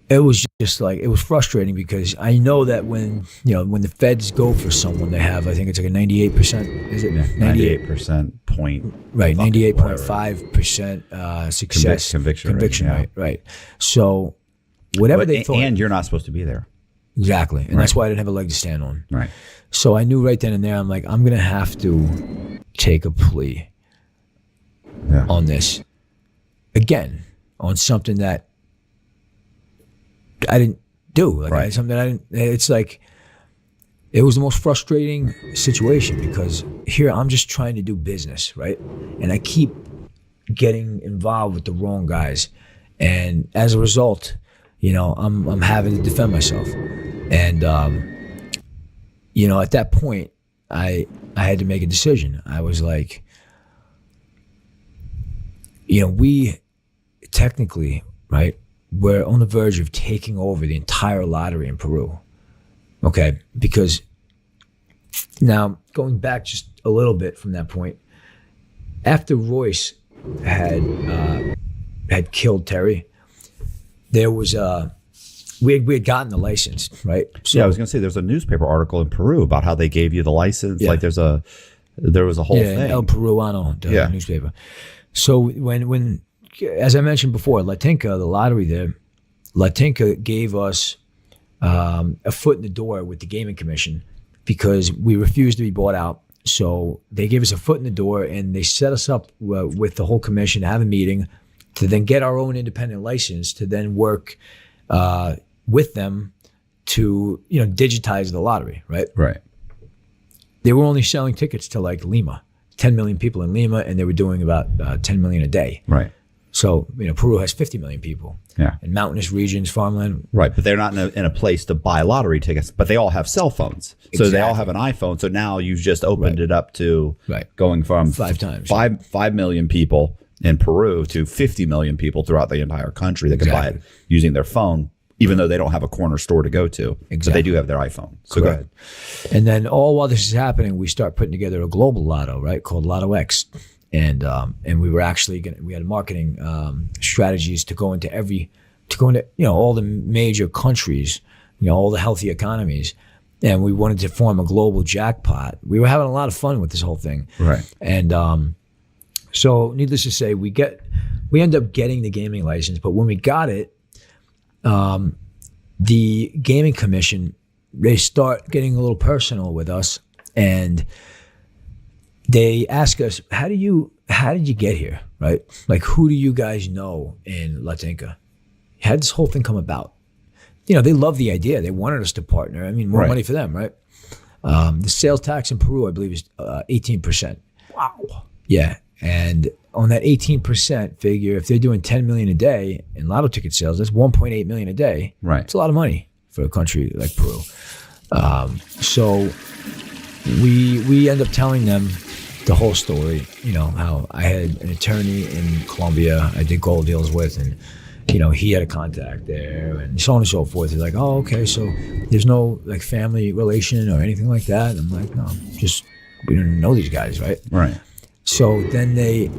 it was just like, it was frustrating because I know that when the feds go for someone, they have, I think it's like a 98%, is it? 98% point. Right, 98.5% success. Conviction rate. Right. So whatever they thought. And you're not supposed to be there. Exactly. And that's why I didn't have a leg to stand on. Right. So I knew right then and there, I'm like, I'm going to have to take a plea on this. Again, on something that I didn't do. Like something I didn't, it's like, it was the most frustrating situation because here I'm just trying to do business, right? And I keep getting involved with the wrong guys. And as a result, I'm having to defend myself. And, at that point, I had to make a decision. I was like, we technically, right, we're on the verge of taking over the entire lottery in Peru. Okay, because now going back just a little bit from that point, after Royce had killed Terry, there was we had gotten the license, right? So, I was going to say there's a newspaper article in Peru about how they gave you the license. Like there was a whole thing. El Peruano, the newspaper. So when as I mentioned before, Latinka, the lottery there, Latinka gave us a foot in the door with the Gaming Commission because we refused to be bought out. So they gave us a foot in the door and they set us up with the whole commission to have a meeting to then get our own independent license to then work with them to digitize the lottery, right? Right. They were only selling tickets to like Lima, 10 million people in Lima, and they were doing about 10 million a day. Right. So, Peru has 50 million people. Yeah. In mountainous regions, farmland. Right, but they're not in a place to buy lottery tickets, but they all have cell phones. So they all have an iPhone. So now you've just opened it up to going from 5 million people in Peru to 50 million people throughout the entire country that can buy it using their phone, even though they don't have a corner store to go to. But they do have their iPhone. So go ahead. And then all while this is happening, we start putting together a global lotto, right, called Lotto X. And we were actually we had marketing strategies to go into all the major countries, all the healthy economies, and we wanted to form a global jackpot. We were having a lot of fun with this whole thing, right? And so, needless to say, we end up getting the gaming license. But when we got it, the Gaming Commission, they start getting a little personal with us, and they ask us, how did you get here, right? Like, who do you guys know in Latinka? How did this whole thing come about? They love the idea. They wanted us to partner. I mean, more money for them, right? The sales tax in Peru, I believe, is 18%. Wow. Yeah, and on that 18% figure, if they're doing 10 million a day in lotto ticket sales, that's 1.8 million a day. Right. It's a lot of money for a country like Peru. So we end up telling them the whole story, how I had an attorney in Colombia I did gold deals with, and he had a contact there, and so on and so forth. He's like, oh, okay, so there's no like family relation or anything like that? And I'm like, no, just we don't know these guys, right? Right. So then they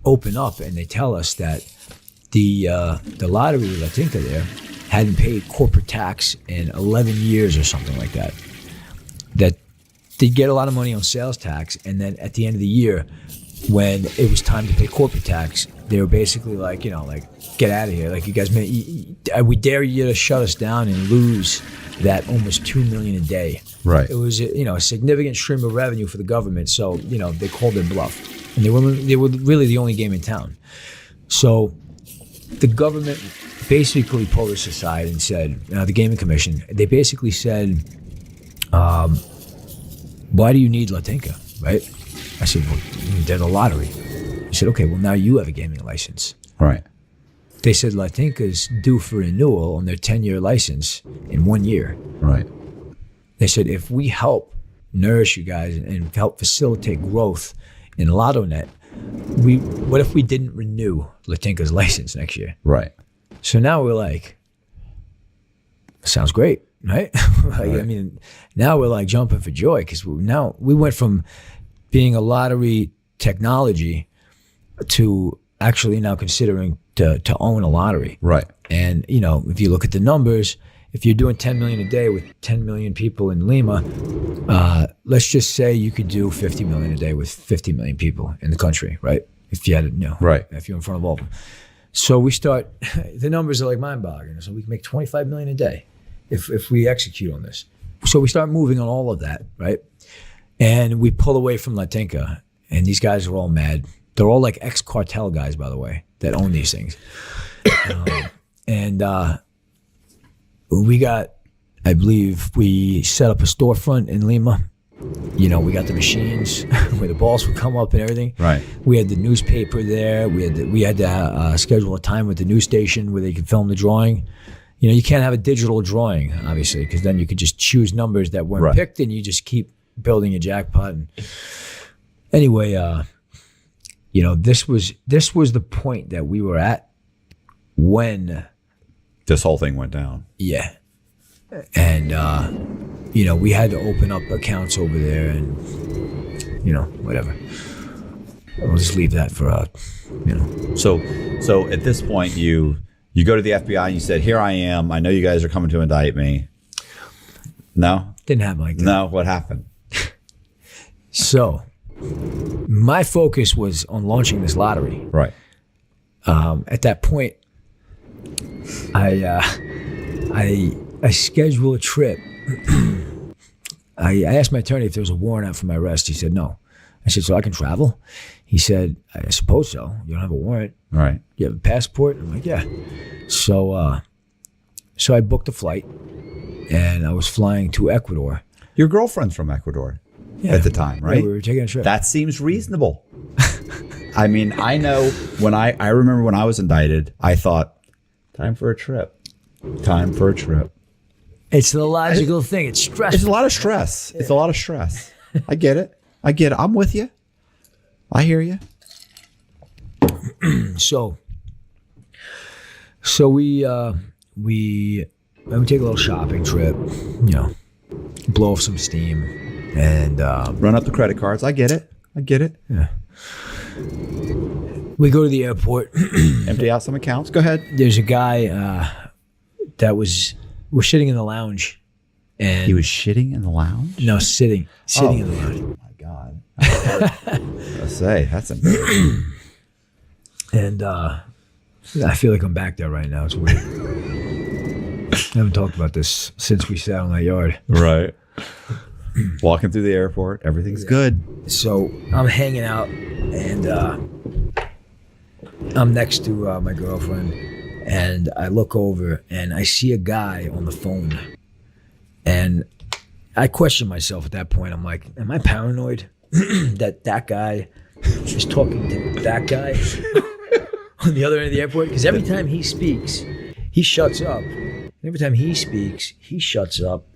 open up and they tell us that the lottery, Latinka there, hadn't paid corporate tax in 11 years or something like that. That they'd get a lot of money on sales tax, and then at the end of the year, when it was time to pay corporate tax, they were basically like, get out of here. Like, you guys, we dare you to shut us down and lose that almost $2 million a day. Right. It was, a significant stream of revenue for the government. So, they called their bluff, and they were really the only game in town. So the government basically pulled us aside and said, the Gaming Commission, they basically said, why do you need Latinka, right? I said, well, they're the lottery. He said, okay, well, now you have a gaming license. Right. They said Latinka's due for renewal on their 10-year license in 1 year. Right. They said, if we help nourish you guys and help facilitate growth in LottoNet, what if we didn't renew Latinka's license next year? Right. So now we're like, sounds great. Right? I mean, now we're like jumping for joy because we went from being a lottery technology to actually now considering to own a lottery. Right. And, if you look at the numbers, if you're doing 10 million a day with 10 million people in Lima, let's just say you could do 50 million a day with 50 million people in the country, right? If you had it, right. If you're in front of all of them. So we start, the numbers are like mind-boggling. So we can make 25 million a day if we execute on this. So we start moving on all of that, right? And we pull away from Latinka, and these guys are all mad. They're all like ex-cartel guys, by the way, that own these things. We got, I believe, we set up a storefront in Lima. We got the machines where the balls would come up and everything. Right. We had the newspaper there. We had to schedule a time with the news station where they could film the drawing. You can't have a digital drawing, obviously, because then you could just choose numbers that weren't picked, and you just keep building a jackpot. And anyway, this was the point that we were at when this whole thing went down. Yeah. And we had to open up accounts over there, and whatever. I'll just leave that for So at this point, you go to the FBI and you said, "Here I am. I know you guys are coming to indict me." No, didn't happen like that. No, what happened? So my focus was on launching this lottery. Right. At that point, I scheduled a trip. I asked my attorney if there was a warrant out for my arrest. He said no. I said, so I can travel? He said, I suppose so. You don't have a warrant. Right. You have a passport? I'm like, yeah. So I booked a flight, and I was flying to Ecuador. Your girlfriend's from Ecuador at the time, right? Yeah, we were taking a trip. That seems reasonable. I mean, I know I remember when I was indicted, I thought, time for a trip. Time for a trip. It's the logical thing. It's stressful. It's a lot of stress. It's a lot of stress. I get it. I'm with you. I hear you. So we take a little shopping trip, blow off some steam, and run up the credit cards. I get it. Yeah. We go to the airport. Empty out some accounts. Go ahead. There's a guy we're sitting in the lounge, and he was shitting in the lounge. No, sitting in the lounge. Oh my God! I say that's embarrassing. And I feel like I'm back there right now. It's weird. I haven't talked about this since we sat on that yard. Right. Walking through the airport, everything's good. So I'm hanging out, and I'm next to my girlfriend, and I look over, and I see a guy on the phone, and I question myself at that point. I'm like, am I paranoid that guy is talking to that guy on the other end of the airport? Because every time he speaks, he shuts up. And every time he speaks, he shuts up.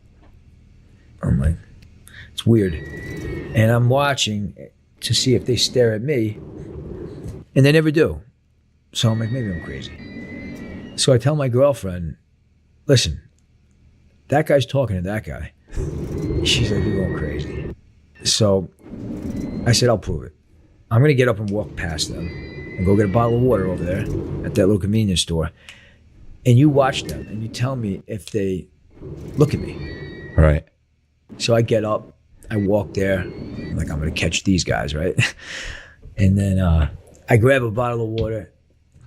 I'm like, it's weird. And I'm watching to see if they stare at me, and they never do. So I'm like, maybe I'm crazy. So I tell my girlfriend, listen, that guy's talking to that guy. She's like, you're going crazy. So I said, I'll prove it. I'm going to get up and walk past them and go get a bottle of water over there at that little convenience store. And you watch them and you tell me if they look at me. Right. So I get up, I walk there. I'm like, I'm going to catch these guys, right? And then I grab a bottle of water.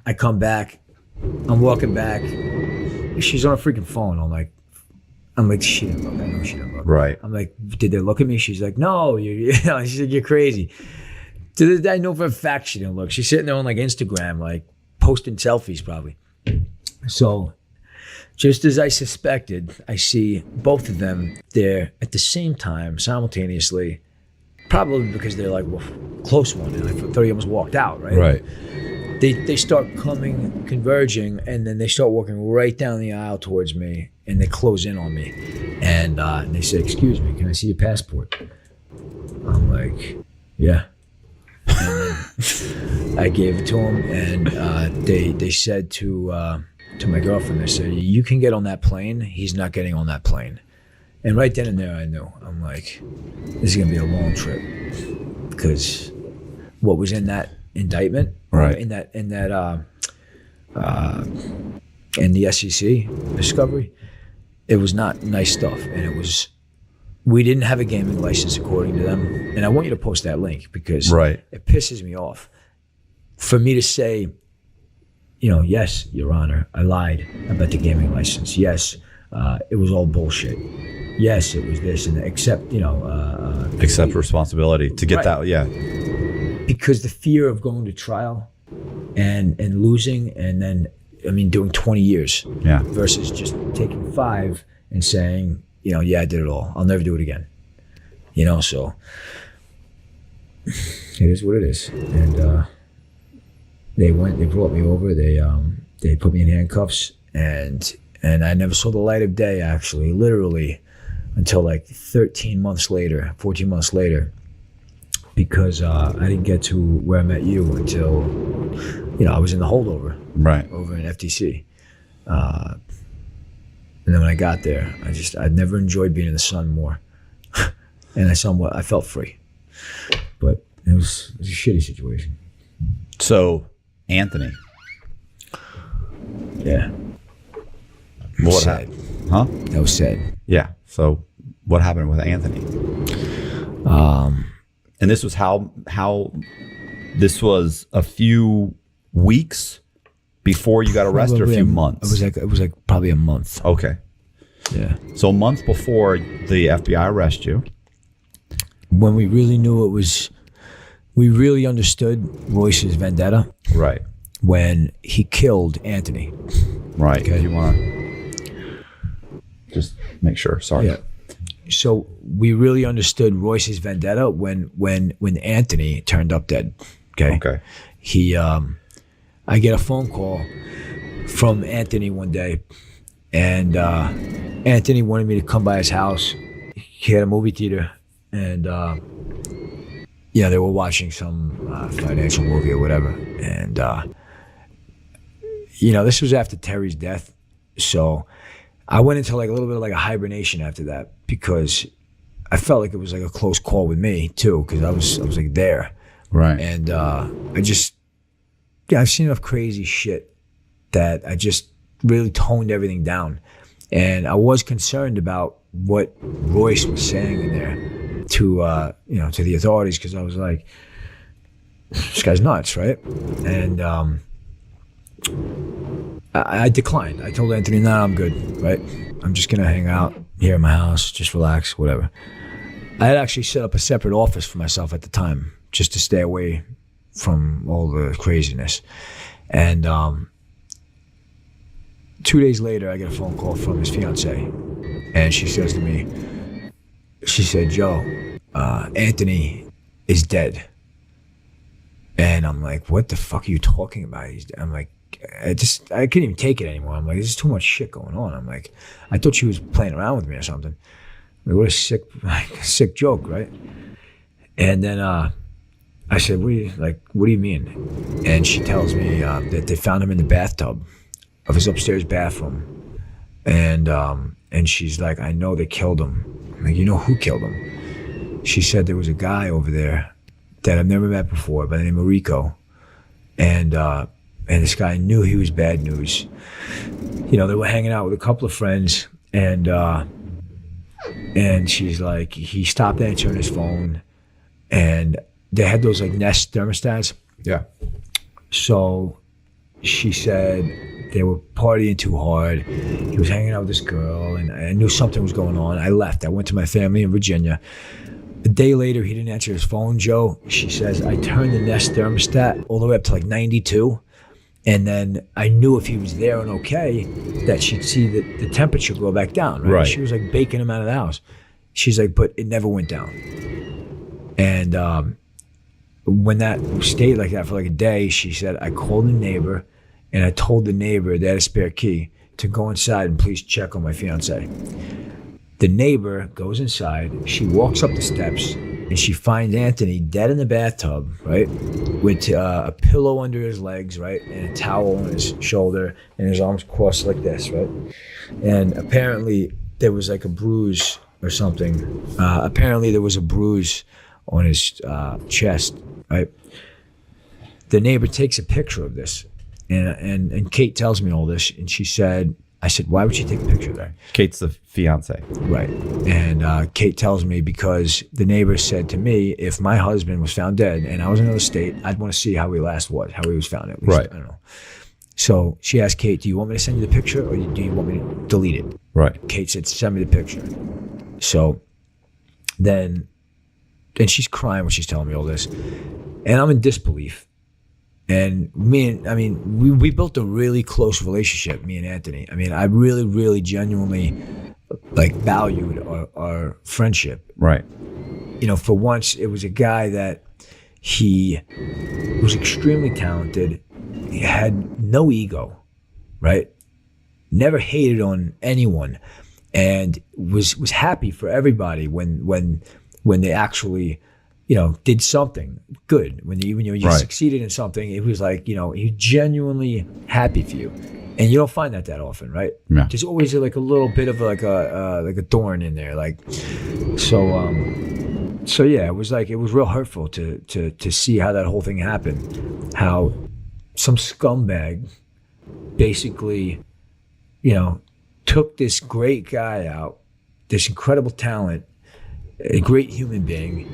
I come back. I'm walking back. She's on a freaking phone. I'm like, she didn't look. I know she didn't look. Right. I'm like, did they look at me? She's like, no. She's like, you're crazy. To this day, I know for a fact she didn't look. She's sitting there on like Instagram, like posting selfies probably. So just as I suspected, I see both of them there at the same time, simultaneously, probably because they're like, well, close one. And I thought he almost walked out, right? Right. They start converging, and then they start walking right down the aisle towards me, and they close in on me. And they say, excuse me, can I see your passport? I'm like, yeah. And then I gave it to them, and they said to my girlfriend, they said, you can get on that plane. He's not getting on that plane. And right then and there, I knew. I'm like, this is going to be a long trip. Because what was in that indictment, right, in that and the SEC discovery, it was not nice stuff. And we didn't have a gaming license according to them. And I want you to post that link because it pisses me off. For me to say, yes, Your Honor, I lied about the gaming license. Yes, it was all bullshit. Yes, it was this and that, except responsibility to get that. Yeah. Because the fear of going to trial and losing and then, doing 20 years versus just taking 5 and saying, I did it all. I'll never do it again. So it is what it is. And they brought me over. They put me in handcuffs and I never saw the light of day, actually, literally, until like 14 months later, because I didn't get to where I met you until, I was in the holdover. Right. Over in FTC. And then when I got there, I'd never enjoyed being in the sun more. And I felt free. But it was a shitty situation. So, Anthony. Yeah. What happened? Huh? That was sad. Yeah. So, what happened with Anthony? And this was how this was a few weeks before you got arrested, or a few months? It was like probably a month. Okay. Yeah. So a month before the FBI arrest you. When we really knew we really understood Royce's vendetta. Right. When he killed Anthony. Right. Okay. You want to just make sure. Sorry. Yeah. So we really understood Royce's vendetta when Anthony turned up dead. Okay. Okay. I get a phone call from Anthony one day, and Anthony wanted me to come by his house. He had a movie theater, and they were watching some financial movie or whatever. And this was after Terry's death, so I went into like a little bit of like a hibernation after that because I felt like it was like a close call with me too, because I was like there, right? And I've seen enough crazy shit that I just really toned everything down. And I was concerned about what Royce was saying in there to the authorities, because I was like, this guy's nuts, right? And I declined. I told Anthony, no, I'm good, right? I'm just going to hang out here in my house, just relax, whatever. I had actually set up a separate office for myself at the time, just to stay away from all the craziness. And 2 days later, I get a phone call from his fiance, and she says to me, she said, Joe, Anthony is dead. And I'm like, what the fuck are you talking about? I'm like, I couldn't even take it anymore. I'm like, there's too much shit going on. I'm like, I thought she was playing around with me or something. Like, what a sick joke, right? And then I said, what do you mean? And she tells me that they found him in the bathtub of his upstairs bathroom. And she's like, I know they killed him. I'm like, you know who killed him? She said there was a guy over there that I've never met before by the name of Rico. And this guy knew he was bad news. They were hanging out with a couple of friends, and she's like, he stopped answering his phone, and they had those like Nest thermostats. Yeah. So she said they were partying too hard. He was hanging out with this girl, and I knew something was going on. I left. I went to my family in Virginia. A day later, he didn't answer his phone, Joe. She says, I turned the Nest thermostat all the way up to like 92. And then I knew if he was there and okay, that she'd see the temperature go back down, right? She was like baking him out of the house. She's like, but it never went down. And when that stayed like that for like a day, she said, I called the neighbor and I told the neighbor they had a spare key to go inside and please check on my fiance. The neighbor goes inside, she walks up the steps, and she finds Anthony dead in the bathtub, right? With a pillow under his legs, right? And a towel on his shoulder, and his arms crossed like this, right? And apparently there was like a bruise or something. Apparently there was a bruise on his chest, right? The neighbor takes a picture of this, And Kate tells me all this, and I said, why would she take a picture there? Kate's the fiance. Right. And Kate tells me because the neighbor said to me, if my husband was found dead and I was in another state, I'd want to see how he was found at least. Right. I don't know. So she asked Kate, do you want me to send you the picture or do you want me to delete it? Right. Kate said, send me the picture. So then she's crying when she's telling me all this. And I'm in disbelief. And we built a really close relationship, me and Anthony. I mean, I really, really genuinely valued our friendship. Right. For once, it was a guy that he was extremely talented. He had no ego, right? Never hated on anyone, and was happy for everybody when they actually did something good. When you succeeded in something, it was like, he genuinely happy for you. And you don't find that often, right? Yeah. There's always like a little bit of like a thorn in there. So yeah, it was real hurtful to see how that whole thing happened. How some scumbag basically, took this great guy out, this incredible talent, a great human being.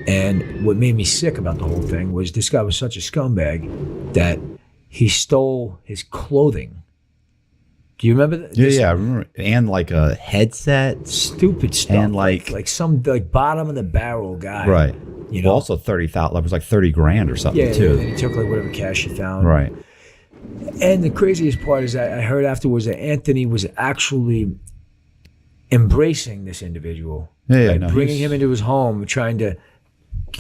And what made me sick about the whole thing was this guy was such a scumbag that he stole his clothing. Do you remember that? Yeah, I remember. And like a headset. Stupid stuff. And like some bottom of the barrel guy. Right. Well, also 30,000. It was like 30 grand or something too. Yeah, and he took like whatever cash he found. Right. And the craziest part is that I heard afterwards that Anthony was actually embracing this individual. Bringing him into his home, trying to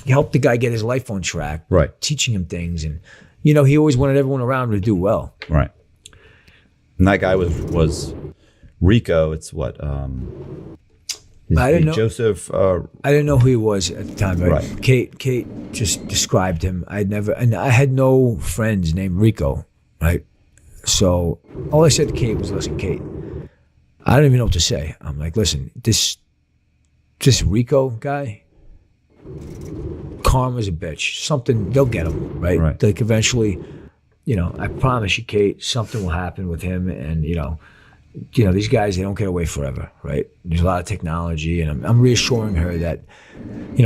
help the guy get his life on track. Right. Teaching him things. And, he always wanted everyone around him to do well. Right. And that guy was Rico. It's what? I didn't know. Joseph. I didn't know who he was at the time. Right. Kate just described him. I had no friends named Rico. Right. So all I said to Kate was, listen, Kate, I don't even know what to say. I'm like, listen, this Rico guy, karma's a bitch. Something, they'll get him, right? Like eventually, I promise you, Kate, something will happen with him. And, these guys, they don't get away forever, right? There's a lot of technology. And I'm reassuring her that,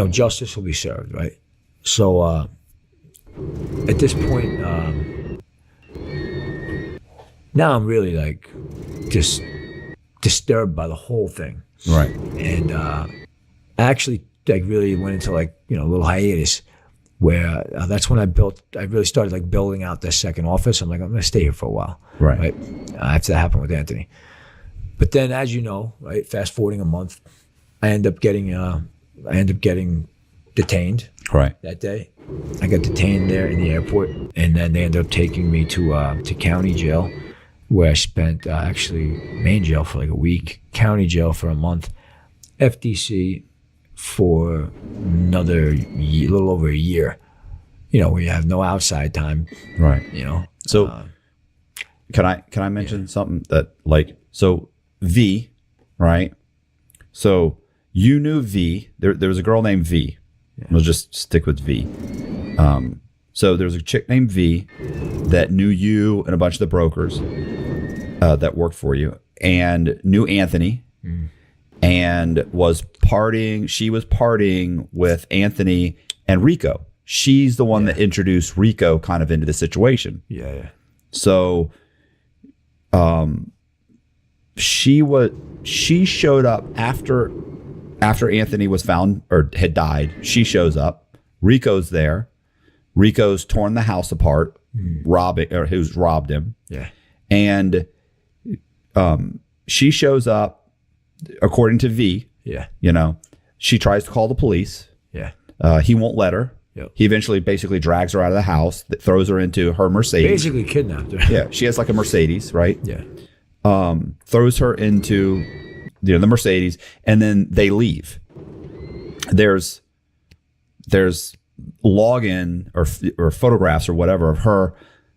justice will be served, right? So at this point, now I'm really like just disturbed by the whole thing. Right. And I actually really went into a little hiatus where that's when I really started building out this second office. I'm like, I'm going to stay here for a while. Right. After that happened with Anthony. But then, as you know, right, fast forwarding a month, I end up getting detained. Right. That day. I got detained there in the airport, and then they ended up taking me to county jail, where I spent actually main jail for like a week, county jail for a month, FDC for another little over a year. Where you have no outside time. Right. So can I mention something that so V, right? So you knew V. There was a girl named V. Yeah. We'll just stick with V. So there was a chick named V that knew you and a bunch of the brokers that worked for you, and knew Anthony, and was partying. She was partying with Anthony and Rico. She's the one that introduced Rico kind of into the situation. Yeah. So, she showed up after Anthony was found or had died. She shows up. Rico's there. Rico's torn the house apart, who's robbed him. Yeah. And she shows up, according to V. Yeah. She tries to call the police. Yeah. He won't let her. Yep. He eventually basically drags her out of the house, throws her into her Mercedes. Basically kidnapped her. Yeah. She has like a Mercedes, right? Yeah. Throws her into the Mercedes, and then they leave. There's login or photographs or whatever of her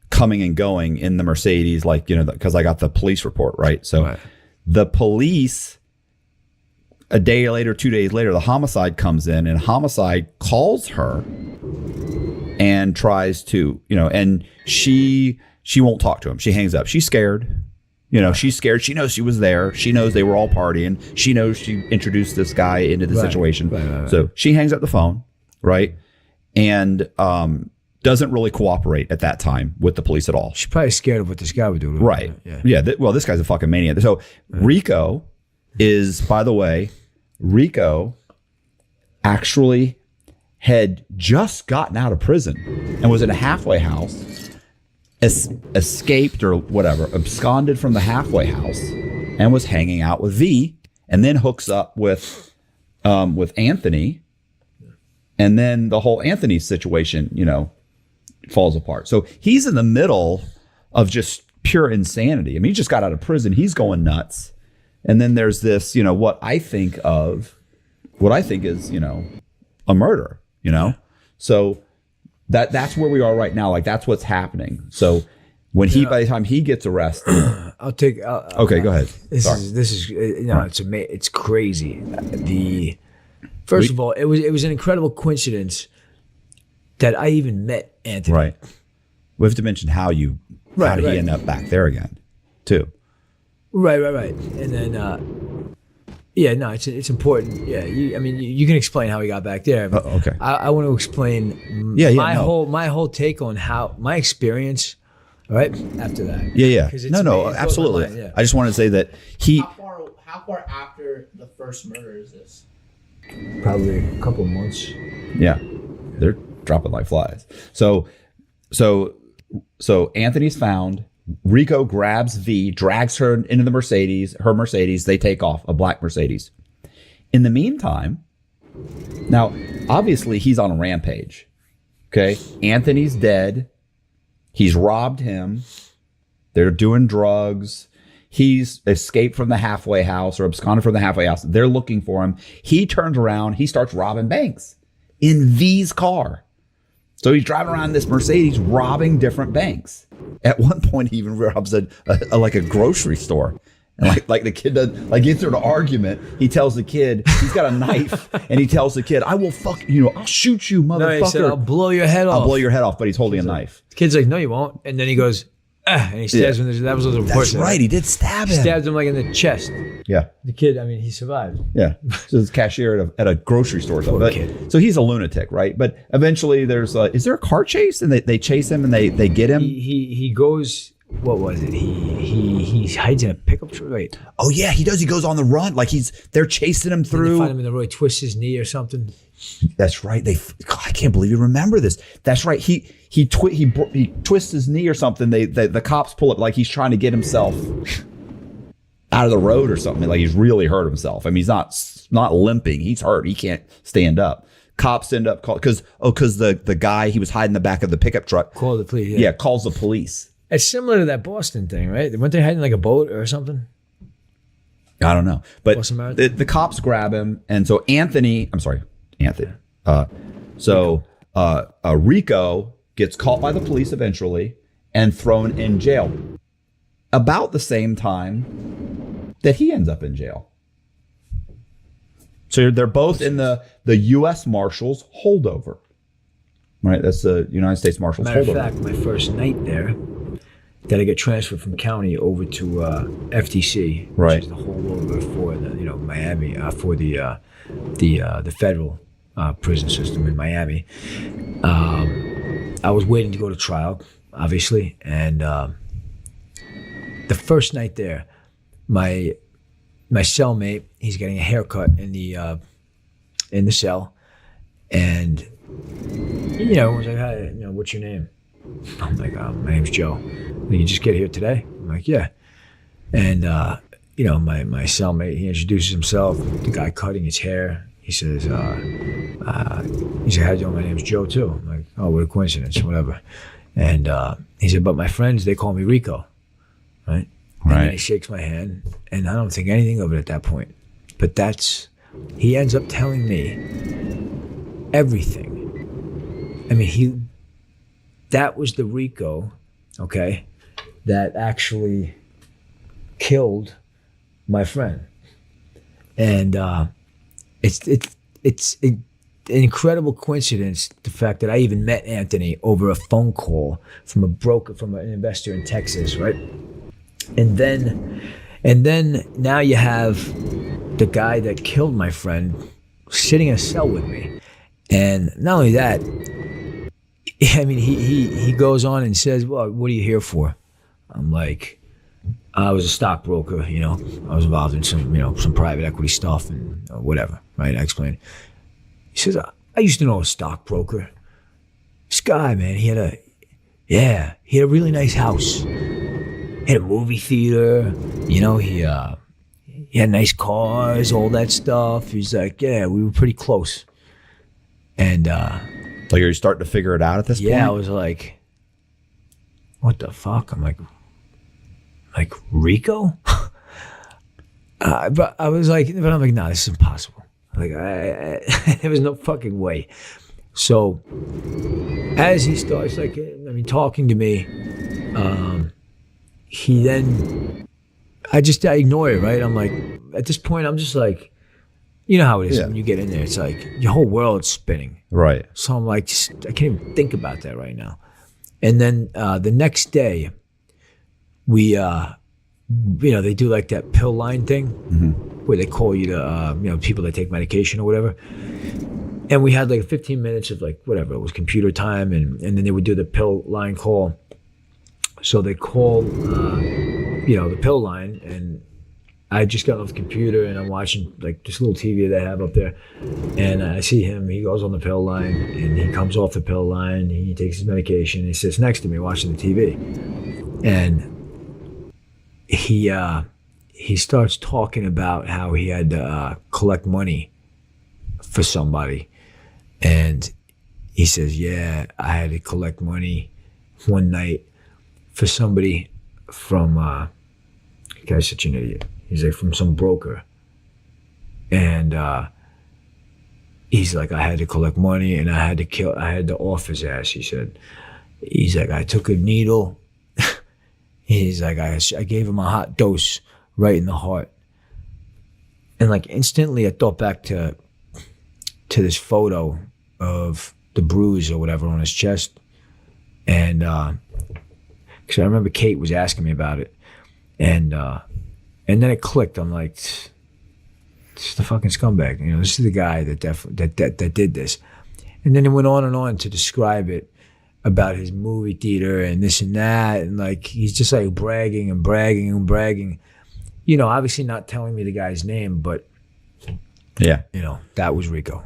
coming and going in the Mercedes, because I got the police report, right? So the police, a day later, 2 days later, the homicide comes in, and homicide calls her and tries to, and she she won't talk to him. She hangs up. She's scared. You know, she's scared. She knows she was there. She knows they were all partying. She knows she introduced this guy into the situation. Right. So she hangs up the phone, right? And doesn't really cooperate at that time with the police at all. She's probably scared of what this guy would do. Right. Yeah. Well, this guy's a fucking maniac. So Rico is, by the way, Rico actually had just gotten out of prison and was in a halfway house, escaped or whatever, absconded from the halfway house and was hanging out with V, and then hooks up with Anthony. And then the whole Anthony situation, you know, falls apart. So he's in the middle of just pure insanity. I mean, he just got out of prison. He's going nuts. And then there's this, you know, what I think is, you know, a murder, you know? So that's where we are right now. Like, that's what's happening. So when by the time he gets arrested, okay, go ahead. This is, you know, it's crazy. First of all, it was an incredible coincidence that I even met Anthony. Right. We have to mention how he ended up back there again, too. Right. And then, it's important. Yeah, you can explain how he got back there. Okay. I want to explain my whole take on how my experience. Right after that. Yeah. No, absolutely. Yeah. I just wanted to say that How far after the first murder is this? Probably a couple of months. Yeah, they're dropping like flies. So Anthony's found. Rico grabs V, drags her into the Mercedes. Her Mercedes. They take off, a black Mercedes. In the meantime, now obviously he's on a rampage. Okay, Anthony's dead. He's robbed him. They're doing drugs. He's escaped from the halfway house or absconded from the halfway house. They're looking for him. He turns around. He starts robbing banks in V's car. So he's driving around this Mercedes robbing different banks. At one point, he even robs a grocery store. And like the kid does, like gets into an argument. He tells the kid, he's got a knife, and he tells the kid, "I will I'll shoot you, motherfucker." No, he said, "I'll blow your head off." I'll blow your head off, but he's holding a knife. The kid's like, "No, you won't." And then he goes, and he stabs him. That was the report. That's right. He did stab him. He stabbed him like in the chest. Yeah. The kid, he survived. Yeah. So he's a cashier at a grocery store. Poor kid. So he's a lunatic, right? But eventually is there a car chase? And they chase him and they get him? He goes, what was it? He hides in a pickup truck. Wait. Oh, yeah, he does. He goes on the run. Like they're chasing him through. They find him in the road, twists his knee or something. That's right. I can't believe you remember this. That's right. He twists his knee or something. The cops pull up like he's trying to get himself out of the road or something. Like he's really hurt himself. I mean, he's not limping. He's hurt. He can't stand up. Cops end up because the guy, he was hiding in the back of the pickup truck. Call the police. Yeah, calls the police. It's similar to that Boston thing, right? Weren't they hiding like a boat or something? I don't know. But the cops grab him. And so Anthony. Rico gets caught by the police eventually and thrown in jail about the same time that he ends up in jail. So they're both in the U.S. Marshals holdover. Right? That's the United States Marshals holdover. Matter of fact, my first night there, that I get transferred from county over to FTC, which is the holdover for the Miami for the federal prison system in Miami. I was waiting to go to trial, obviously, and the first night there, my cellmate, he's getting a haircut in the cell, and was like, "Hi, what's your name?" I'm like, "My name's Joe." "Did you just get here today?" I'm like, "Yeah." And my cellmate, he introduces himself. The guy cutting his hair. He says, "How you doing? My name's Joe too." I'm like, "Oh, what a coincidence, whatever." And he said, "But my friends, they call me Rico." Right? And then he shakes my hand, and I don't think anything of it at that point. But he ends up telling me everything. I mean, that was the Rico, okay, that actually killed my friend. And incredible coincidence, the fact that I even met Anthony over a phone call from from an investor in Texas, right? And then now you have the guy that killed my friend sitting in a cell with me. And not only that, I mean, he goes on and says, well, what are you here for? I'm like, I was a stockbroker, I was involved in some private equity stuff and whatever, right? I explained. He says, I used to know a stockbroker. This guy, man, he had a really nice house. He had a movie theater, he had nice cars, all that stuff. He's like, yeah, we were pretty close. And so you're starting to figure it out at this point? Yeah, I was like, what the fuck? I'm like Rico? But I'm like, nah, this is impossible. Like, there was no fucking way. So as he starts, talking to me, I ignore it, right? I'm like, at this point, I'm just like, you know how it is when you get in there. It's like your whole world's spinning. Right. So I'm like, I can't even think about that right now. And then the next day, we, they do like that pill line thing where they call you to, people that take medication or whatever. And we had like 15 minutes of like, whatever, it was computer time. And then they would do the pill line call. So they call, the pill line, and I just got off the computer and I'm watching like this little TV they have up there, and I see him. He goes on the pill line and he comes off the pill line. He takes his medication. He sits next to me watching the TV, and he starts talking about how he had to collect money for somebody, and he says, "Yeah, I had to collect money one night for somebody from." The guy's such an idiot. He's like, from some broker. And he's like, I had to collect money and I had to off his ass, he said. He's like, I took a needle. He's like, I gave him a hot dose right in the heart. And like instantly I thought back to this photo of the bruise or whatever on his chest. And because I remember Kate was asking me about it. And then it clicked. I'm like, this is the fucking scumbag. This is the guy that did this. And then it went on and on to describe it about his movie theater and this and that. And like, he's just like bragging and bragging and bragging. Obviously not telling me the guy's name, but yeah, that was Rico.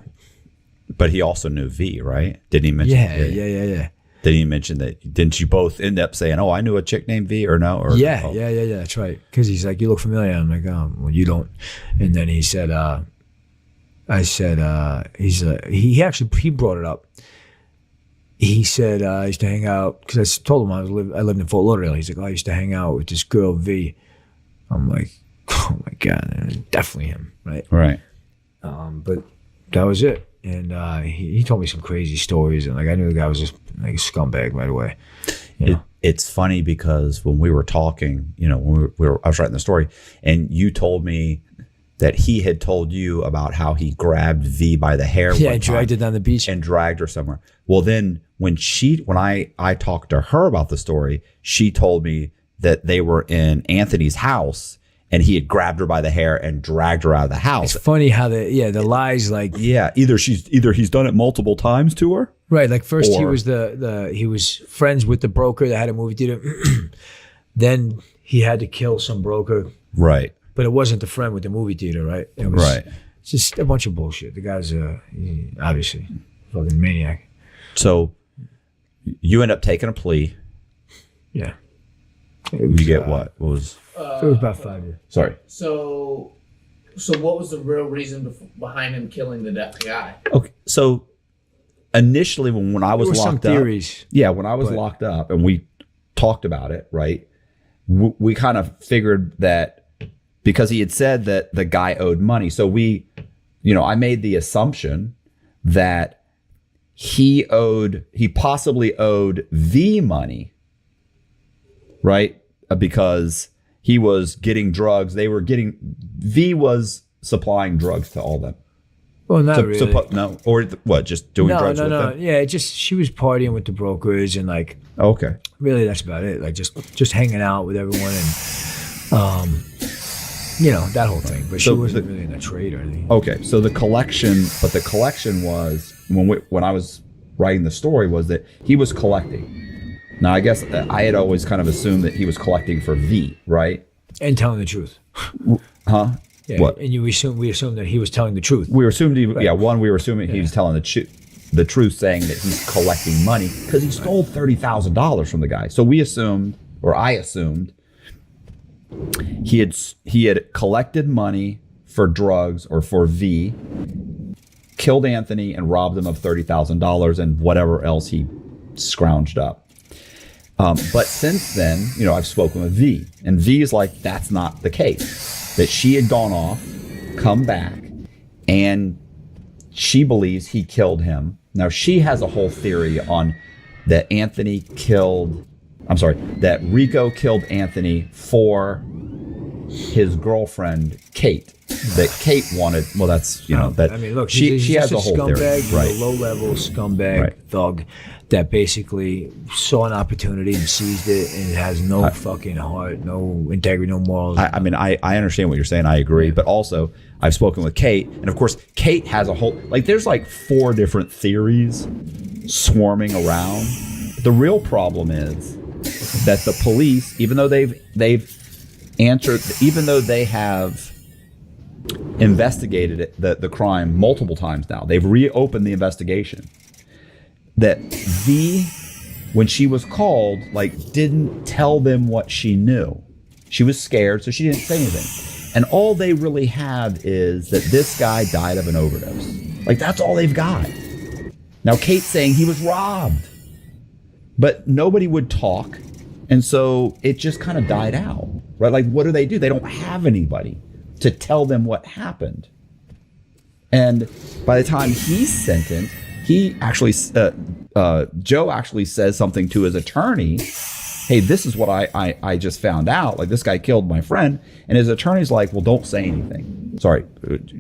But he also knew V, right? Didn't he mention? Yeah. Did he mention that? Didn't you both end up saying, "Oh, I knew a chick named V," or no? Or, yeah. That's right. Because he's like, "You look familiar." I'm like, "Oh, well, you don't." And then he said, "I said, he brought it up. He said I used to hang out because I told him I lived in Fort Lauderdale. He's like, I used to hang out with this girl V. I'm like, oh my god, definitely him, right? Right. But that was it. And he told me some crazy stories, and like I knew the guy was just like a scumbag right away. It's funny because when we were talking, when I was writing the story, and you told me that he had told you about how he grabbed V by the hair, and dragged her down the beach and dragged her somewhere. Well, then when I talked to her about the story, she told me that they were in Anthony's house. And he had grabbed her by the hair and dragged her out of the house. It's funny how the lies like either he's done it multiple times to her, right? Like first he was he was friends with the broker that had a movie theater. Then he had to kill some broker, right? But it wasn't the friend with the movie theater, right? It was right. It's just a bunch of bullshit. The guy's obviously a fucking maniac. So you end up taking a plea. Yeah. You get what? What was? It was about 5 years. Sorry. So what was the real reason behind him killing the guy? Okay, so initially when I was locked up, when I was locked up and we talked about it, right? We kind of figured that because he had said that the guy owed money, so I made the assumption that he possibly owed V money, right? Because he was getting drugs. V was supplying drugs to all them. Well, not really. No, or what? Just doing drugs with them? Yeah, she was partying with the brokers and like. Okay. Really, that's about it. Like just hanging out with everyone and, that whole thing. But she wasn't really in a trade or anything. Okay, so the collection was when I was writing the story was that he was collecting. Now, I guess I had always kind of assumed that he was collecting for V, right? And telling the truth. Huh? Yeah. What? And we assumed that he was telling the truth. We assumed he was telling the truth, saying that he's collecting money because he stole $30,000 from the guy. So I assumed he had collected money for drugs or for V, killed Anthony and robbed him of $30,000 and whatever else he scrounged up. But since then, I've spoken with V, and V is like, that's not the case. That she had gone off, come back, and she believes he killed him. Now, she has a whole theory on that that Rico killed Anthony for his girlfriend, Kate. That Kate wanted, well, that's, that. I mean, look, she has a whole theory. Right. A low-level scumbag thug that basically saw an opportunity and seized it and has no fucking heart, no integrity, no morals. I mean, I understand what you're saying. I agree. But also, I've spoken with Kate. And of course, Kate has a whole, there's 4 different theories swarming around. The real problem is that the police, even though they have investigated the crime multiple times now, they've reopened the investigation. That V, when she was called, didn't tell them what she knew. She was scared, so she didn't say anything. And all they really have is that this guy died of an overdose. That's all they've got. Now, Kate's saying he was robbed, but nobody would talk, and so it just kind of died out, right? What do? They don't have anybody to tell them what happened. And by the time he's sentenced, he actually, Joe actually says something to his attorney. Hey, this is what I just found out. This guy killed my friend. And his attorney's like, well, don't say anything. Sorry.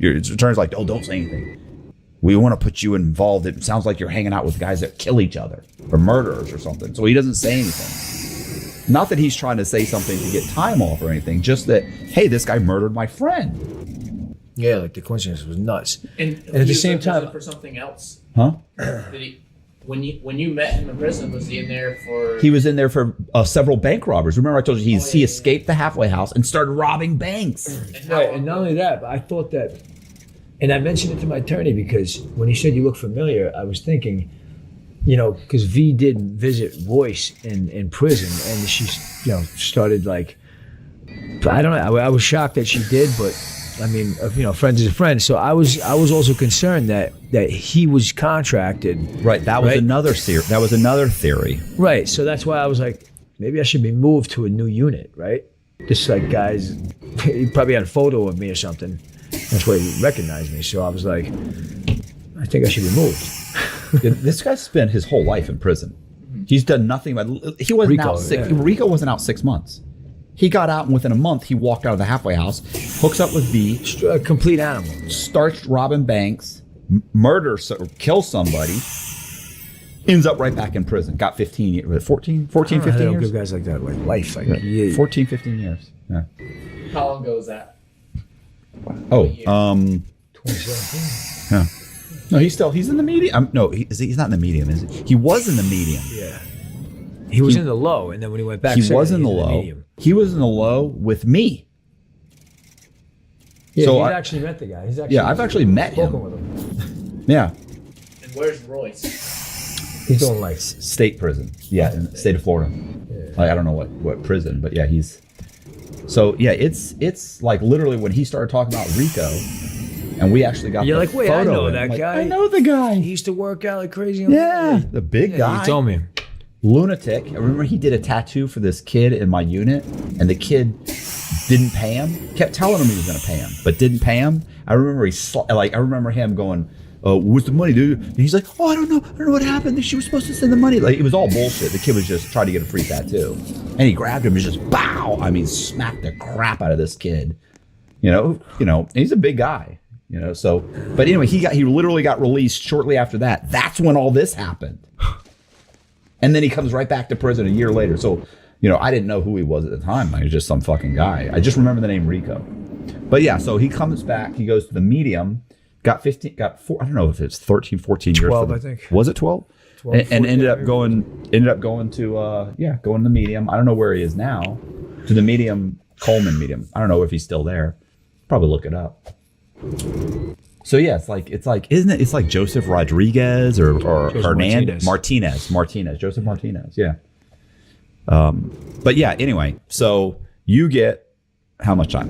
His attorney's like, oh, don't say anything. We want to put you involved. It sounds like you're hanging out with guys that kill each other or murderers or something. So he doesn't say anything. Not that he's trying to say something to get time off or anything. Just that, hey, this guy murdered my friend. Yeah, the coincidence was nuts. And at the same time, for something else. Huh? When you met him in prison, was he in there for? He was in there for several bank robberies. Remember, I told you he escaped the halfway house and started robbing banks. And not only that, but I thought that, and I mentioned it to my attorney because when he said you look familiar, I was thinking, because V did visit Royce in prison, and she, started I don't know. I was shocked that she did, but. I mean, friends is a friend. So I was also concerned that he was contracted. Right. That was another theory. That was another theory. Right. So that's why I was like, maybe I should be moved to a new unit. Right. Just guys, he probably had a photo of me or something. That's why he recognized me. So I was like, I think I should be moved. This guy spent his whole life in prison. He's done nothing but he wasn't out 6. Yeah. Rico wasn't out 6 months. He got out, and within a month, he walked out of the halfway house, hooks up with V. A complete animal. Starts robbing banks, kills somebody, ends up right back in prison. Got 15 years, 14, 15 years? Good guys like that, life. 14, 15 years. Yeah. How long ago was that? Oh, 2017. Yeah. No, he's in the medium. No, he's not in the medium, is he? He was in the medium. Yeah. He was in the low, and then when he went back, he was in the low. He was in the low with me. Yeah, so I've actually met the guy. I've actually met him. With him. Yeah. And where's Royce? He's going state prison. Yeah, in the state of Florida. Yeah. I don't know what prison, but yeah, he's. So yeah, it's literally when he started talking about Rico, and we actually got. You're wait, I know that guy. I know the guy. He used to work out like crazy. Yeah, the big guy. He told me. Lunatic. I remember he did a tattoo for this kid in my unit, and the kid didn't pay him. Kept telling him he was going to pay him, but didn't pay him. I remember I remember him going, "What's the money, dude?" And he's like, "Oh, I don't know what happened. She was supposed to send the money." It was all bullshit. The kid was just trying to get a free tattoo, and he grabbed him and just smacked the crap out of this kid. He's a big guy. You know, so, but anyway, he literally got released shortly after that. That's when all this happened. And then he comes right back to prison a year later. So, you know, I didn't know who he was at the time. He was just some fucking guy. I just remember the name Rico. But yeah, so he comes back. He goes to the medium. Got 4. I don't know if it's 13, 14 years. 12, I think. Was it 12? 12 and ended up going to going to the medium. I don't know where he is now. To the medium, Coleman medium. I don't know if he's still there. Probably look it up. So yeah, it's like isn't it? It's like Joseph Rodriguez or Hernandez Martinez, Joseph Martinez. Yeah. But yeah. Anyway, so you get how much time?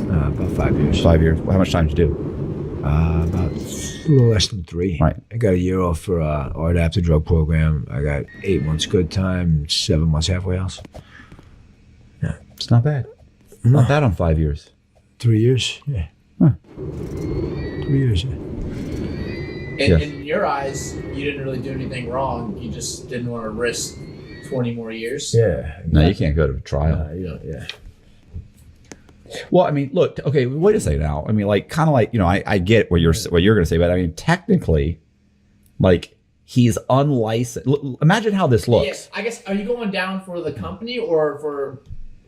About 5 years. 5 years. How much time did you do? About a little less than 3. Right. I got a year off for art after drug program. I got 8 months good time, 7 months halfway house. Yeah, it's not bad. Not bad on 5 years. 3 years. Yeah. Huh. 3 years. Yeah. In your eyes, you didn't really do anything wrong. You just didn't want to risk 20 more years. Yeah. Exactly. No, you can't go to trial. You don't. Yeah. Well, I mean, look. Okay, wait a second now. I mean, like, kind of like, you know, I get what you're going to say, but I mean, technically, like, he's unlicensed. Imagine how this looks. Yes, I guess. Are you going down for the company or for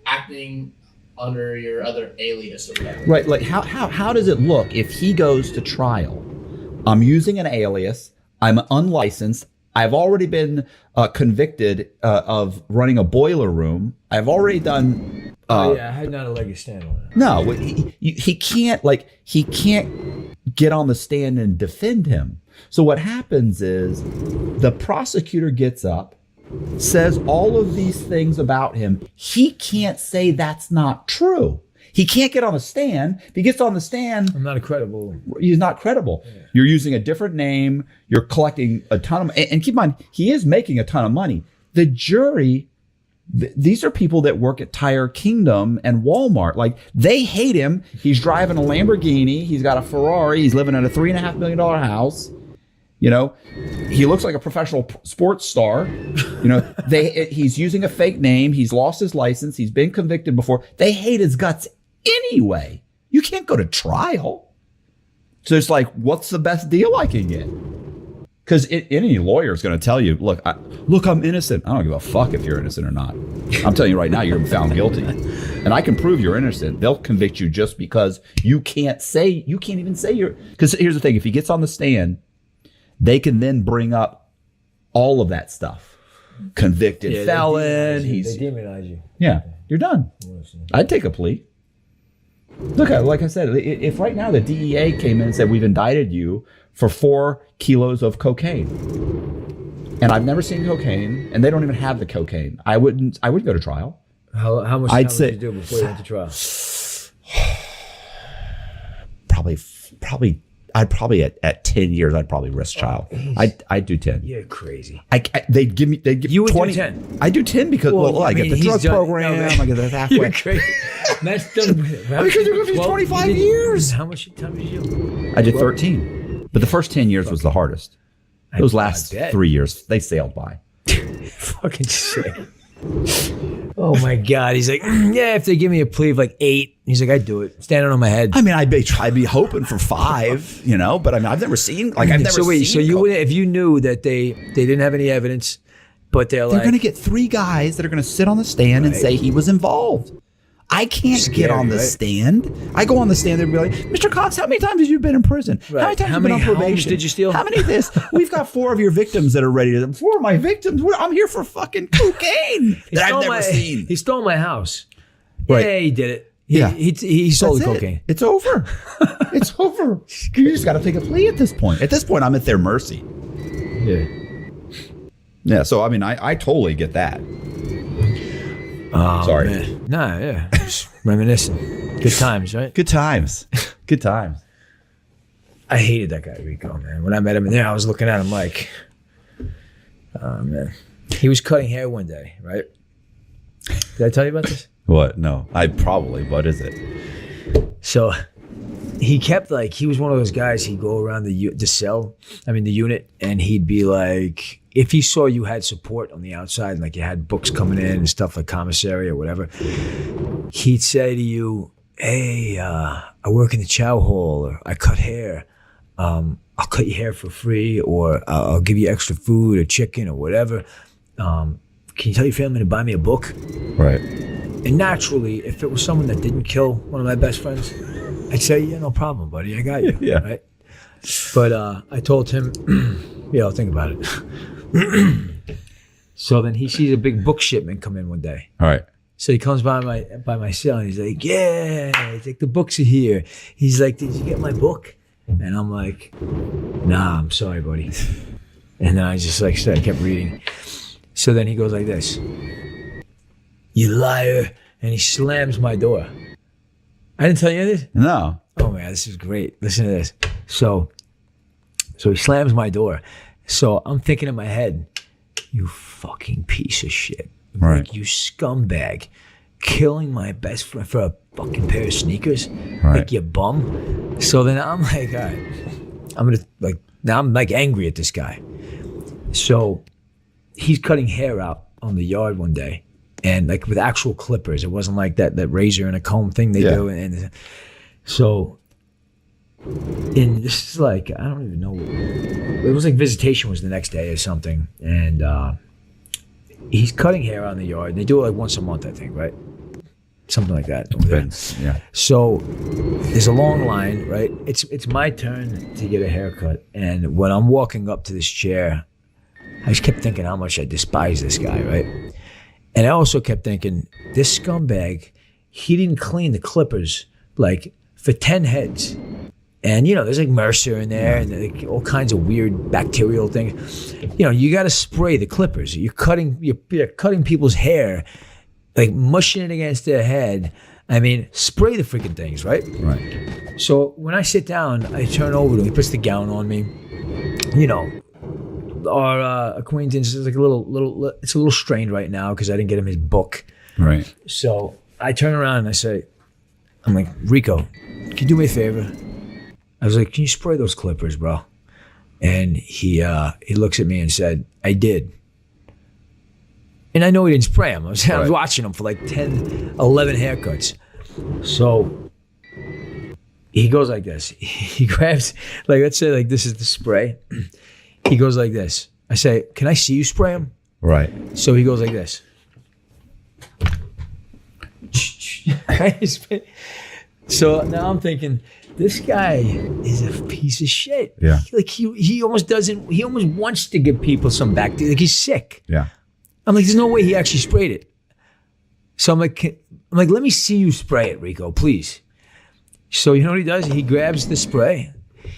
acting under your other alias or whatever? Right. Like, how does it look if he goes to trial? I'm using an alias. I'm unlicensed. I've already been convicted of running a boiler room. I've already done. I had not a leg to stand on it. No, he can't get on the stand and defend him. So what happens is the prosecutor gets up, says all of these things about him. He can't say that's not true. He can't get on the stand. If he gets on the stand, I'm not credible. He's not credible. Yeah. You're using a different name. You're collecting a ton of, and keep in mind, he is making a ton of money. The jury, these are people that work at Tire Kingdom and Walmart. Like, they hate him. He's driving a Lamborghini. He's got a Ferrari. He's living in a $3.5 million house. You know, he looks like a professional sports star. You know, he's using a fake name. He's lost his license. He's been convicted before. They hate his guts anyway. You can't go to trial. So it's like, what's the best deal I can get? Because any lawyer is going to tell you, look, I'm innocent. I don't give a fuck if you're innocent or not. I'm telling you right now, you're found guilty. And I can prove you're innocent. They'll convict you just because you can't even say you're, because here's the thing. If he gets on the stand, they can then bring up all of that stuff. Convicted felon. They demonize you. Yeah, you're done. I'd take a plea. Look, like I said, if right now the DEA came in and said, we've indicted you for 4 kilos of cocaine, and I've never seen cocaine, and they don't even have the cocaine, I wouldn't go to trial. How much time did you do before you went to trial? Probably I'd probably at 10 years, I'd probably risk trial. I'd do 10. You're crazy. They'd give you 20. Do 10. I do 10 because I get the drug program. I get the halfway. You're crazy. That's done. Because you're going to be 25 years. How much time did you do? I did 13, but the first 10 years was the hardest. Those last 3 years, they sailed by. Fucking sick. Oh my God. He's like, yeah, if they give me a plea of like 8, he's like, I'd do it. Standing on my head. I mean, I'd be hoping for 5, you know, but I mean, I've never seen. So you would, if you knew that they didn't have any evidence, but they're going to get 3 guys that are going to sit on the stand and say he was involved. I can't get on the stand. I go on the stand and be like, Mr. Cox, how many times have you been in prison? Right. How many times have you been on probation? Homes did you steal? How many of this? We've got 4 of your victims that are ready to. 4 of my victims. I'm here for fucking cocaine that I've never seen. He stole my house. Right. Yeah, he did it. Yeah. He stole the cocaine. It's over. It's over. You just got to take a plea at this point. At this point, I'm at their mercy. Yeah. Yeah. So, I mean, I totally get that. Oh, sorry. Man. Nah, yeah. Just reminiscing. Good times, right? Good times. Good times. I hated that guy, Rico, man. When I met him in there, I was looking at him like, oh, man. He was cutting hair one day, right? Did I tell you about this? What? No. What is it? So he kept like, he was one of those guys, he'd go around the unit, and he'd be like, if he saw you had support on the outside, like you had books coming in and stuff like commissary or whatever, he'd say to you, hey, I work in the chow hall, or I cut hair. I'll cut your hair for free, or I'll give you extra food or chicken or whatever. Can you tell your family to buy me a book? Right. And naturally, if it was someone that didn't kill one of my best friends, I'd say, yeah, no problem, buddy. I got you. Yeah. Right? But I told him, yeah, I'll think about it. So then he sees a big book shipment come in one day. All right. So he comes by my cell and he's like, yeah, he's like, the books are here. He's like, did you get my book? And I'm like, nah, I'm sorry, buddy. And then I just like I kept reading. So then he goes like this, you liar. And he slams my door. I didn't tell you this? No. Oh man, this is great. Listen to this. So he slams my door. So I'm thinking in my head, you fucking piece of shit. Right. Like, you scumbag. Killing my best friend for a fucking pair of sneakers? Right. Like, you bum? So then I'm like, all right. Now I'm like angry at this guy. So he's cutting hair out on the yard one day. And like with actual clippers. It wasn't like that razor and a comb thing they do. And so, and this is like, I don't even know. It was like visitation was the next day or something. And he's cutting hair out in the yard. They do it like once a month, I think, right? Something like that. Depends. Yeah. So there's a long line, right? It's my turn to get a haircut. And when I'm walking up to this chair, I just kept thinking how much I despise this guy, right? And I also kept thinking, this scumbag, he didn't clean the clippers like for 10 heads. And, you know, there's like Mercer in there and like all kinds of weird bacterial things. You know, you got to spray the clippers. You're cutting people's hair, like mushing it against their head. I mean, spray the freaking things, right? Right. So when I sit down, I turn over to him. He puts the gown on me. You know, our acquaintance is like it's a little strained right now because I didn't get him his book. Right. So I turn around and I say, I'm like, Rico, can you do me a favor? I was like, can you spray those clippers, bro? And he looks at me and said, I did. And I know he didn't spray them. I was watching him for like 10, 11 haircuts. So he goes like this. He grabs, like, let's say like this is the spray. He goes like this. I say, can I see you spray them? Right. So he goes like this. So now I'm thinking, this guy is a piece of shit. Yeah. Like he almost wants to give people some back. Like he's sick. Yeah. I'm like, there's no way he actually sprayed it. So I'm like, let me see you spray it, Rico, please. So you know what he does? He grabs the spray,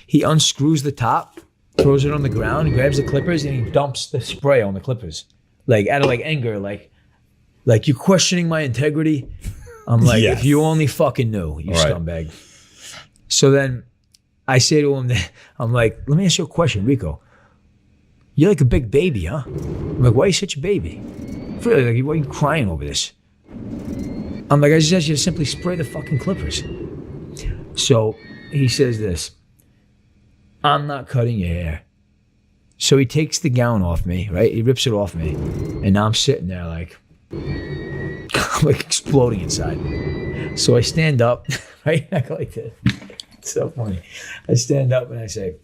he unscrews the top, throws it on the ground, he grabs the clippers, and he dumps the spray on the clippers. Like out of like anger, like you're questioning my integrity. I'm like, yes. If you only fucking knew, you right. scumbag. So then I say to him, I'm like, let me ask you a question, Rico. You're like a big baby, huh? I'm like, why are you such a baby? Really, like, why are you crying over this? I'm like, I just asked you to simply spray the fucking clippers. So he says this, I'm not cutting your hair. So he takes the gown off me, right? He rips it off me. And now I'm sitting there like, I'm like exploding inside. So I stand up, right? I go like this. It's so funny. I stand up and I say,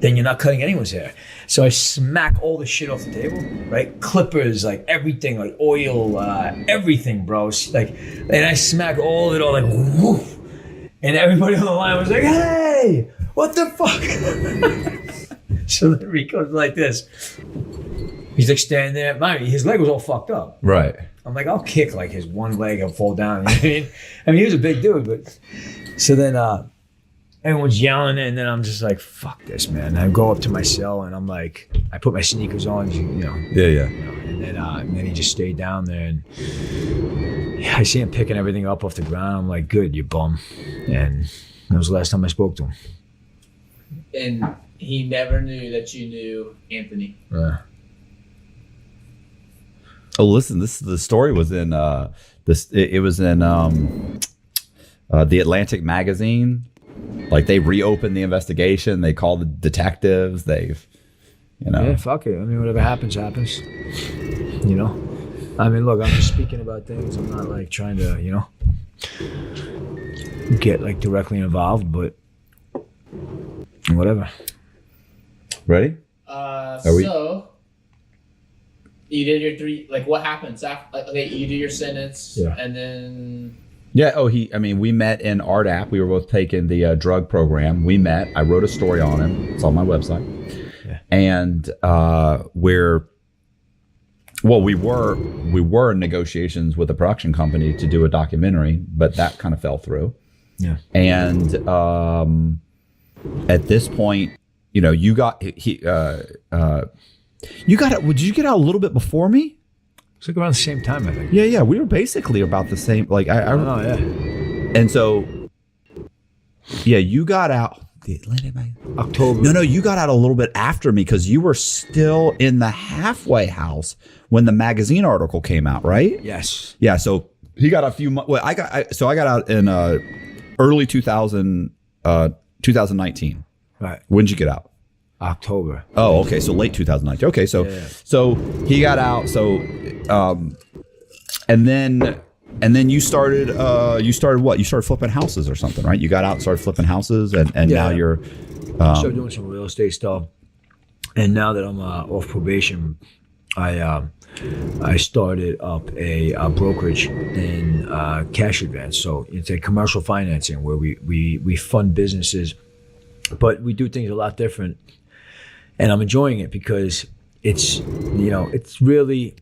then you're not cutting anyone's hair. So I smack all the shit off the table, right? Clippers, like everything, like oil, everything, bro. Like, and I smack all of it all like, woof. And everybody on the line was like, hey, what the fuck? So then Rico's like this. He's like standing there. Mind me, his leg was all fucked up. Right. I'm like, I'll kick like his one leg and fall down. You know what I mean? I mean, he was a big dude, but so then everyone's yelling, and then I'm just like, fuck this, man. I go up to my cell and I'm like, I put my sneakers on, you know. Yeah, yeah. You know, and then he just stayed down there, and I see him picking everything up off the ground. I'm like, good, you bum. And that was the last time I spoke to him. And he never knew that you knew Anthony. Oh, listen, the story was in it was in the Atlantic magazine. Like, they reopened the investigation. They called the detectives. They've, you know. Yeah, fuck it. I mean, whatever happens, happens. You know? I mean, look, I'm just speaking about things. I'm not like trying to, you know. get like directly involved, but whatever. Ready? So you did your 3. Like, what happens after? Like, okay, you do your sentence, and then. Yeah. Oh, we met in Art App. We were both taking the drug program. We met. I wrote a story on him. It's on my website. Yeah. And we were in negotiations with a production company to do a documentary, but that kind of fell through. Yeah. And at this point, you got did you get out a little bit before me? It's like around the same time, I think. Yeah. We were basically about the same. Like I yeah. And so, yeah, you got out. October. No, you got out a little bit after me because you were still in the halfway house when the magazine article came out, right? Yes. Yeah. So he got a few months. Well, I got out in early 2019. Right. When did you get out? October. Oh, okay. So late 2019. Okay. So so he got out. So and then you started what? You started flipping houses or something, right? You got out and started flipping houses, and now you're started doing some real estate stuff. And now that I'm off probation, I started up a brokerage in cash advance. So it's a commercial financing where we fund businesses, but we do things a lot different. And I'm enjoying it because it's the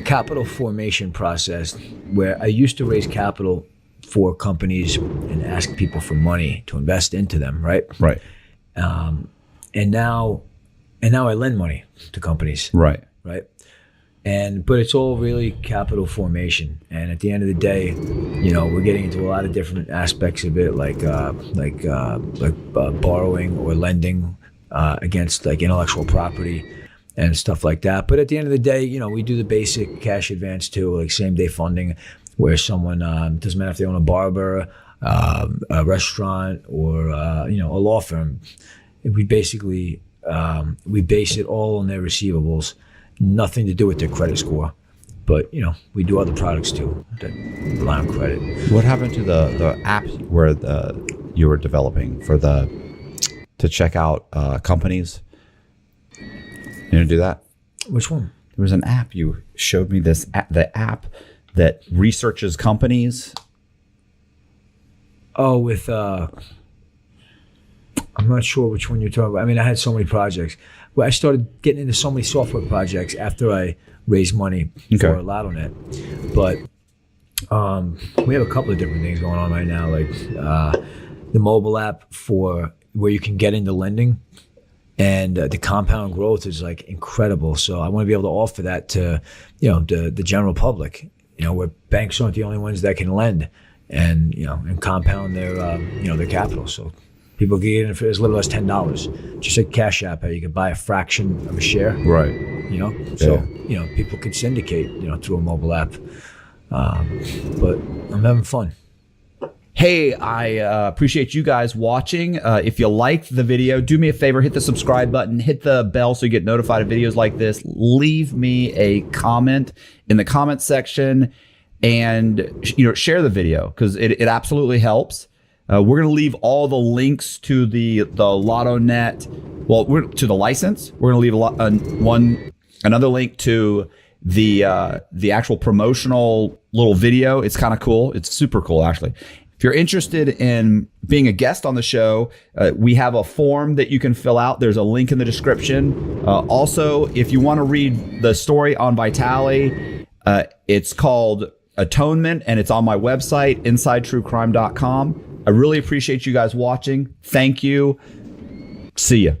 capital formation process where I used to raise capital for companies and ask people for money to invest into them, right? Right. And now I lend money to companies. Right. Right. But it's all really capital formation. And at the end of the day, we're getting into a lot of different aspects of it, like borrowing or lending against like intellectual property and stuff like that. But at the end of the day, we do the basic cash advance too, like same day funding, where someone doesn't matter if they own a barber, a restaurant, or a law firm. We basically we base it all on their receivables, nothing to do with their credit score. But we do other products too that rely on credit. What happened to the app where you were developing to check out companies? You gonna do that? Which one? There was an app you showed me. The app that researches companies. Oh, with I'm not sure which one you're talking about. I mean, I had so many projects. Well, I started getting into so many software projects after I raised money for LottoNet. But we have a couple of different things going on right now, like the mobile app for where you can get into lending. And the compound growth is like incredible. So I want to be able to offer that to, the general public, where banks aren't the only ones that can lend and compound their capital. So people can get in for as little as $10. Just like Cash App, how you can buy a fraction of a share. Right. So, people could syndicate, through a mobile app. But I'm having fun. Hey, I appreciate you guys watching. If you liked the video, do me a favor, hit the subscribe button, hit the bell so you get notified of videos like this. Leave me a comment in the comment section and share the video because it absolutely helps. We're going to leave all the links to the LottoNet, to the license. We're going to leave another link to the actual promotional little video. It's kind of cool. It's super cool, actually. If you're interested in being a guest on the show, we have a form that you can fill out. There's a link in the description. Also, if you want to read the story on Vitali, it's called Atonement, and it's on my website, InsideTrueCrime.com. I really appreciate you guys watching. Thank you. See ya.